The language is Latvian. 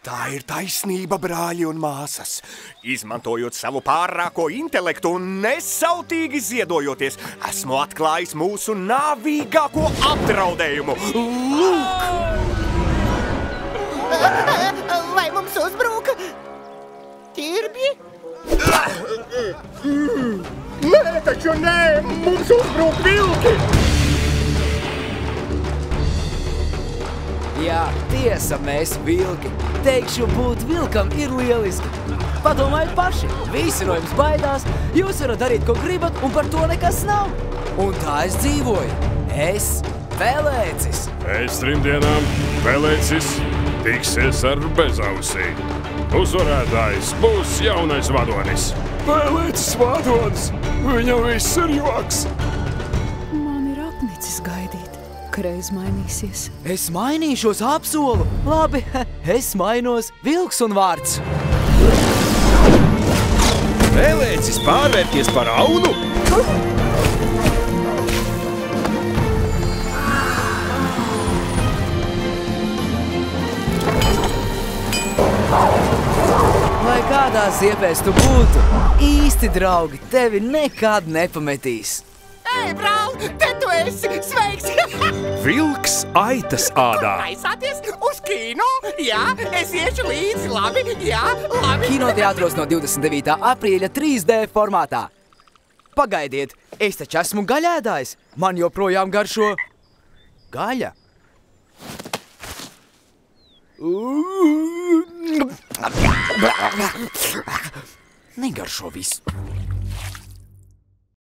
Tā ir taisnība, brāļi un māsas. Izmantojot savu pārāko intelektu un nesautīgi ziedojoties, esmu atklājis mūsu nāvīgāko apdraudējumu. Lūk! Vai mums uzbruka ķirbji? Nē, taču nē! Mums uzbruk vilki! Jā, tiesa, mēs vilki. Teikšu, būt vilkam ir lieliski. Padomājiet paši, visi no jums baidās, jūs varat darīt, ko gribat, un par to nekas nav. Un tā es dzīvoju. Es, Pelēcis. Pēc 3 dienām Pelēcis tiksies ar bezausī. Uzvarētājs būs jaunais vadonis. Pelēcis vadonis! Viņam viss ir joks! Man ir apnicis gaidīt, ka reiz mainīsies. Es mainīšos, apsolu. Labi, es mainos vilks un vārds. Pelēcis pārvērties par aunu? Lai kādās ziepēs tu būtu, īsti draugi tevi nekad nepametīs. Ei, brāl, te tu esi! Sveiks! Vilks aitas ādā. Aizsāties uz kino? Jā, es iešu līdzi, labi? Jā, labi. Kinoteātros no 29. aprīļa 3D formātā. Pagaidiet, es taču esmu gaļēdājs. Man joprojām garšo gaļa. Negaršo viss.